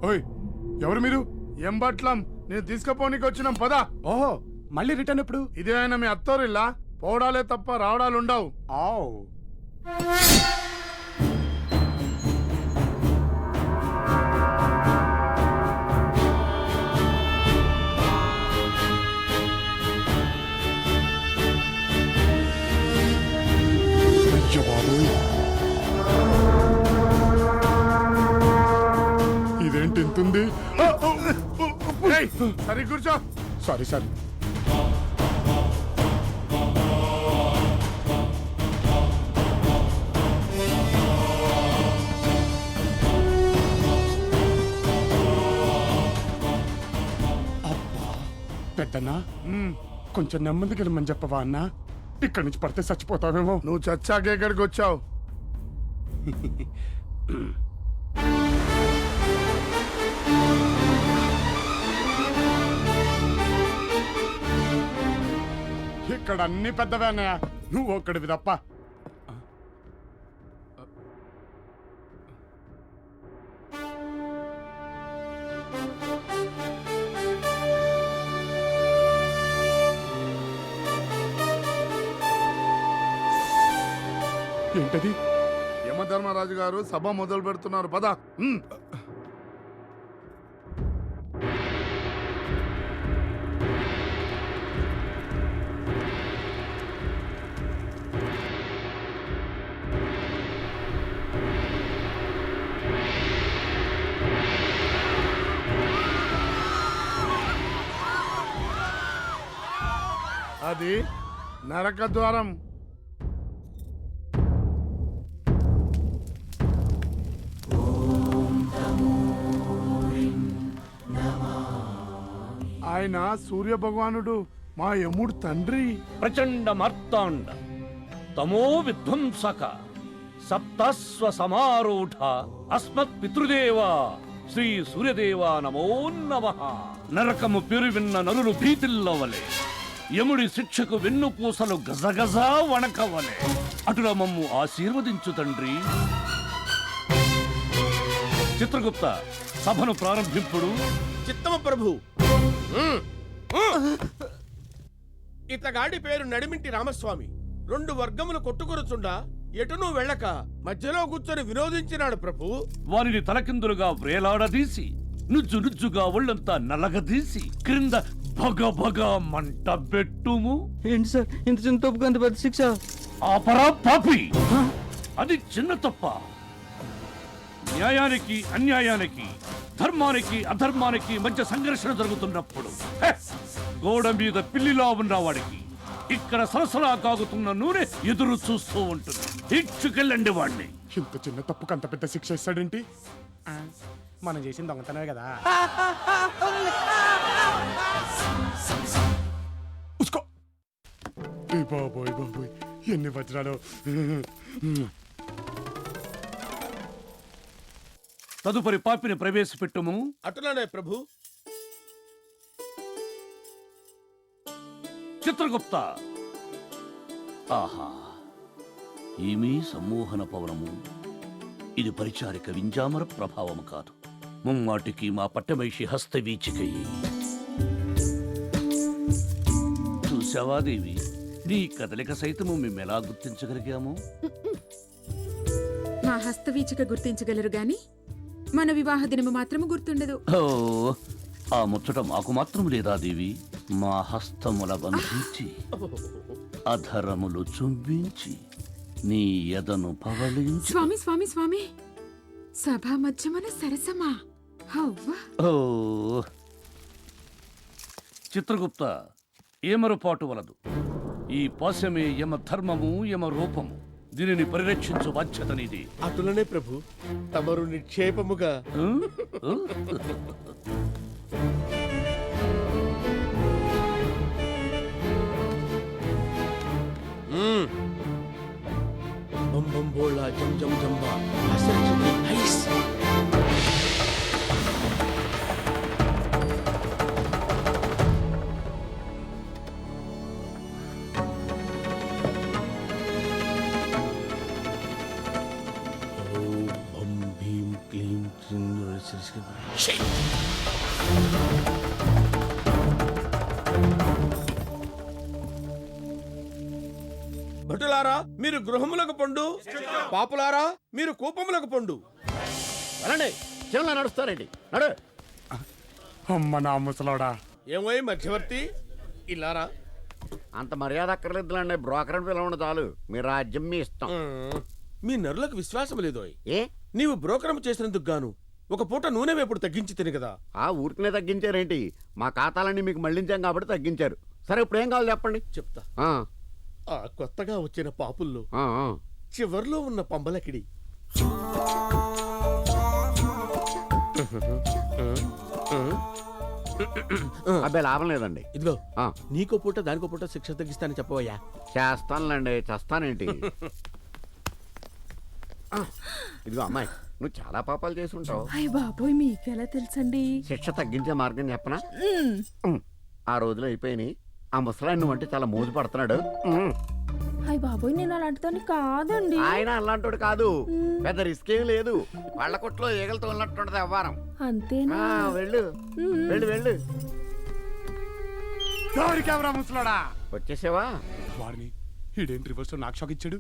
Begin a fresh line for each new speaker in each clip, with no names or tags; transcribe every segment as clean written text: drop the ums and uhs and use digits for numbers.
ఓయ్, ఎవరు మీరు? ఏం బట్లం? నేను తీసుకుపోనీకి వచ్చినాం పదా.
ఓహో, మళ్ళీ రిటర్న్ ఎప్పుడు?
ఇదే ఆయన మీ అత్తోరిల్లా? పోవడాలే తప్ప రావడాలు ఉండవు.
ఆవ్. అయ్య బాబోయ్, ఇదేంటి ఇంతుంది?
సరి కూర్చో.
Sorry sorry. అబ్బా పెద్దన్నా, కొంచెం నెమ్మదికి వెళ్ళమని చెప్పవా అన్నా? ఇక్కడి నుంచి పడితే చచ్చిపోతావేమో.
నువ్వు చచ్చాకే ఇక్కడికి వచ్చావు.
ఇక్కడ అన్ని పెద్దవే అన్నయ్య, నువ్వు ఒక్కడివి తప్ప. ఏంటది?
యమధర్మరాజు గారు సభ మొదలు పెడుతున్నారు పదా. అది నరక ద్వారం. ఆయన సూర్య భగవానుడు, మా యముడు తండ్రి.
ప్రచండ మార్తాండ తమో విధ్వంసక సప్తస్వ సమారూఢ అస్మత్ పితృదేవా శ్రీ సూర్యదేవా నమో నమః. నరకము పేరు విన్న నలులు భీతిల్లవలే, యముడి శిక్షకు వెన్నుపూసలు గజగజ వణకవలే. అటుల మమ్ము ఆశీర్వదించు తండ్రి. చిత్రగుప్త, సభను ప్రారంభింపుడు.
చిత్తమ ప్రభు. ఇతగాడి పేరు నడిమింటి రామస్వామి. 2 వర్గములు కొట్టుకొరుచుండా ఎటునూ వెళ్ళక మధ్యలో కూర్చొని వినోదించినాడు ప్రభు.
వారిని తలకిందులుగా వ్రేలాడదీసి నుజ్జు నుజ్జుగా ఒళ్ళంతా నలగదీసి క్రింద భగ భగ మంట పెట్టుము.
ఏంటి సార్ ఇంత చిన్న తప్పుకు అంత పెద్ద శిక్ష?
ఆపరా పాపి, అది చిన్న తప్ప. న్యాయానికి అన్యాయానికి, ధర్మానికి అధర్మానికి మధ్య సంఘర్షణ జరుగుతున్నప్పుడు గోడ మీద పిల్లిలా ఉన్నవాడికి ఇక్కడ సరసరా కాగుతున్న నూనె ఎదురు చూస్తూ ఉంటుంది. ఇచ్చుకెళ్ళండి వాడిని.
ఇంత చిన్న తప్పుకు అంత పెద్ద శిక్ష ఇస్తాడేంటి? మనం చేసిన దొంగతనమే కదా. ఉస్కో. ఏ బాబోయ్ బాబోయ్, ఎన్ని వజ్రాలు!
తదుపరి పాపిని ప్రవేశపెట్టుము.
అటులనే ప్రభు.
చిత్రగుప్త, ఆహా, ఏమీ సమ్మోహన పవనము. ఇది పరిచారిక వింజామర ప్రభావము కాదు, ముమ్మాటికి మా పట్టమైషి హస్తవీచికయ్యి. చూశావా దేవి, నీ కదలిక సైతము మేమెలా గుర్తించగలిగాము?
హస్తవీచిక గుర్తించగలరు గాని మన వివాహ దినము మాత్రము గుర్తుండదు.
ఓ ఆ ముచ్చట మాకు మాత్రం లేదా దేవి? మా హస్తముల బంధించి అధరములు చుంబించి నీ ఎదను పవళించి.
స్వామి స్వామి స్వామి, సభా మధ్యమన సరసమా? హవ్వా.
ఓ చిత్రగుప్త, ఏమరపాటు వలదు. ఈ పాశమే యమ ధర్మము, యమ రూపము. దీనిని పరిరక్షించు బాధ్యత నీది.
అటులనే ప్రభు, తమరు నిక్షేపముగా. బం బం బోళా జం జం జంబా అసలు హైస్. ఓం భం భీం క్లీం క్లీం షిట్. భటులారా మీరు గృహములకు పండు, పాపులారా మీరు కూపములకు పండు.
వెళ్ళండి, చెవులా నడుస్తారండి. నడు.
అమ్మ నా ముసలోడా.
ఏమోయ్ మధ్యవర్తి, ఇల్లారా.
అంత మర్యాద అక్కర్లేదులండి, బ్రోకర్ అని పిలవండి చాలు. మీ రాజ్యం మీ ఇష్టం.
మీ నరులకు విశ్వాసం లేదోయ్.
ఏ
నీవు బ్రోకరం చేసినందుకు గాను ఒక పూట నూనె వేపుడు తగ్గించి తిని కదా.
ఆ ఊరికనే తగ్గించారేంటి? మా ఖాతాలన్నీ మీకు మళ్ళించాం కాబట్టి తగ్గించారు. సరే ఇప్పుడు ఏం కావాలి చెప్పండి.
చెప్తా.
ఆ,
ఆ కొత్తగా వచ్చిన పాపుల్లో
ఆ, ఆ.
చివర్లో ఉన్న పంబలకిడి
అబ్బాయి లాభం లేదండి.
ఇదిగో
ఆ,
నీకో పూట దానికో పూట శిక్ష తగ్గిస్తానని చెప్పవయ్యా.
చేస్తానులేండి, చేస్తానేంటి. ఆ, ఇదిగో అమ్మాయి, నువ్వు చాలా పాపాలు చేసి ఉంటావు.
అయ్య బాబోయ్, మీకెలా తెలుసండి?
శిక్ష తగ్గించే మార్గం చెప్పనా? ఆ రోజులు అయిపోయినాయి. ఆ ముసలాయన నువ్వు అంటే చాలా మోజు పడుతున్నాడు.
అయ్య బాబోయ్, నేను అలాంటిదాన్ని కాదండి.
ఆయన అలాంటోడు కాదు, పెద్ద రిస్క్ ఏం లేదు. వాళ్ళ కొట్లో ఈగలతో ఉన్నట్టుంటది అవ్వారం.
అంతేనా?
వెళ్ళు వెళ్ళు వెళ్ళు.
దొరికావురా ముసలోడా.
వచ్చేసావా?
వాడిని ఈడేంటి రివర్స్ నాకు షాక్ ఇచ్చాడు.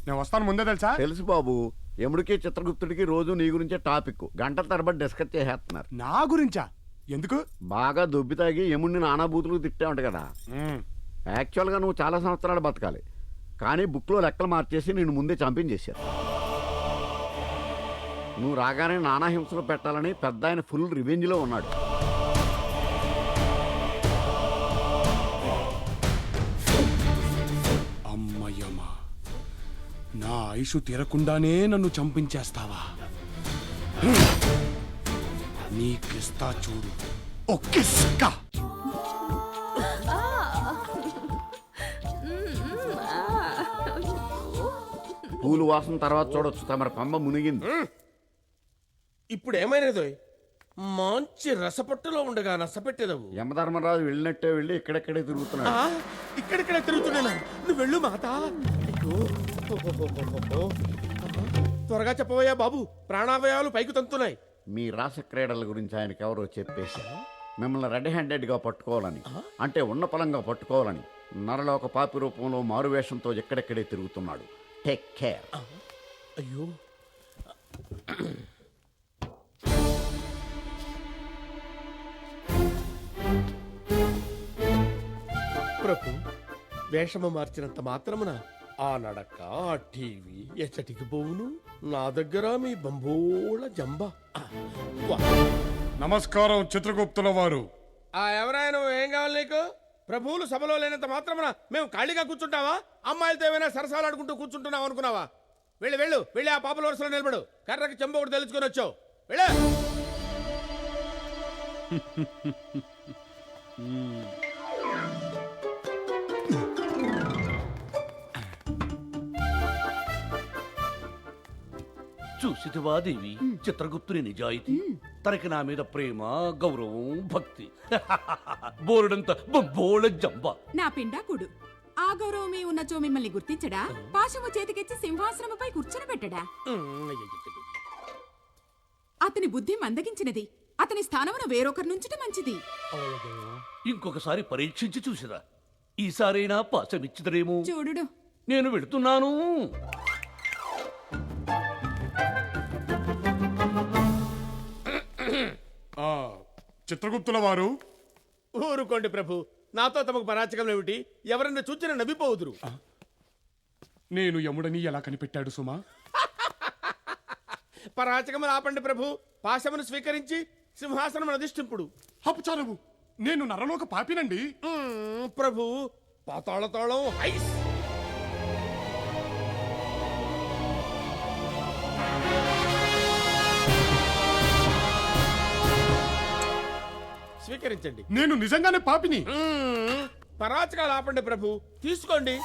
నేను వస్తాను ముందే తెలుసా.
తెలుసు బాబు, యముడికి చిత్రగుప్తుడికి రోజు నీ గురించే టాపిక్. గంటల తరబడి డిస్కస్ చేసేస్తున్నారు.
నా గురించా? ఎందుకు?
బాగా దొబ్బి తాగి యముడిని నానాబూతులు తిట్టావుంట కదా. యాక్చువల్గా నువ్వు చాలా సంవత్సరాలు బతకాలి, కానీ బుక్లో లెక్కలు మార్చేసి నేను ముందే చంపించేశారు. నువ్వు రాగానే నానా హింసలు పెట్టాలని పెద్ద ఆయన ఫుల్ రివెంజ్లో ఉన్నాడు.
అమ్మయ్యమ్మా, నా ఆయుషు తీరకుండానే నన్ను చంపించేస్తావా? నీకిస్తా చూడు ఒక్కిస్కా.
పూలు వాసన తర్వాత చూడొచ్చు, తమరి పంబ మునిగింది.
ఇప్పుడు ఏమైనదో మంచి రసపట్టులో ఉండగా నసపెట్టేదవు.
యమధర్మరాజు వెళ్ళినట్టే వెళ్ళి ఇక్కడెక్కడే తిరుగుతున్నాడు.
ఇక్కడిక్కడ తిరుగుతున్నాను. నువ్వు వెళ్ళు మాత. అయ్యో. త్వరగా చెప్పవయ్యా బాబు, ప్రాణావయాలు పైకి తంతున్నాయి.
మీ రాస క్రీడల గురించి ఆయనకి ఎవరో చెప్పేశారు. మిమ్మల్ని రెడ్ హ్యాండెడ్గా పట్టుకోవాలని, అంటే ఉన్న పలంగా పట్టుకోవాలని నరలోక పాపి రూపంలో మారువేషంతో ఎక్కడెక్కడే తిరుగుతున్నాడు. Take care.
అయ్యో. ప్రభు, వేషము మార్చినంత మాత్రమున ఆ నడక, ఆ టీవీ ఎచ్చటికి పోవును. నా దగ్గర మీ బంబోళ జంబా.
నమస్కారం చిత్రగుప్తుల వారు.
ఎవరైనా ఏం కావాలి నీకు? ప్రభువులు సభలో లేనంత మాత్రమున మేము ఖాళీగా కూర్చుంటావా? అమ్మాయిలతో ఏమైనా సరసాలు ఆడుకుంటూ కూర్చుంటున్నావు అనుకున్నావా? వెళ్ళు వెళ్ళు వెళ్ళి ఆ పాపల వరుసలో నిలబడు. కర్రకి చెంబ ఒకటి తెలుసుకొని వచ్చావు. వెళ్ళు.
చూసితివా దేవి చిత్రగుప్తుని నిజాయితీ? తనకి నా మీద ప్రేమ, గౌరవం, భక్తి. బోరుడంత బోళ జంబ.
నా పిండాకుడు ఆ గౌరవమే ఉన్నచో మిమ్మల్ని గుర్తించడా? పాశము చేతికిచ్చి సింహాసనముపై కూర్చొని పెట్టడా? అతని బుద్ధి మందగించినది. అతని స్థానమును వేరొకరి నుంచుట మంచిది.
ఇంకొకసారి పరీక్షించి చూసిరా. ఈసారైనా పాశమిచ్చిదరేమో.
చూడుడు.
నేను వెళుతున్నాను.
ఆ, చిత్రగుప్తుల వారు
ఊరుకోండి ప్రభు నాతో తమకు పరాచకం ఏమిటి ఎవరన్నా చూచిన నవ్విపోవుదురు
నేను యముడని ఎలా కనిపెట్టాడు సుమా?
పరాచకములు ఆపండి ప్రభు పాశమును స్వీకరించి సింహాసనం అధిష్ఠింపుడు
అపచారము, నేను నరలోక పాపినండి.
ప్రభు పాతాళ తాళం హైస్ స్వీకరించండి
నేను నిజంగానే పాపిని.
పరాచకాలు ఆపండి ప్రభు తీసుకోండి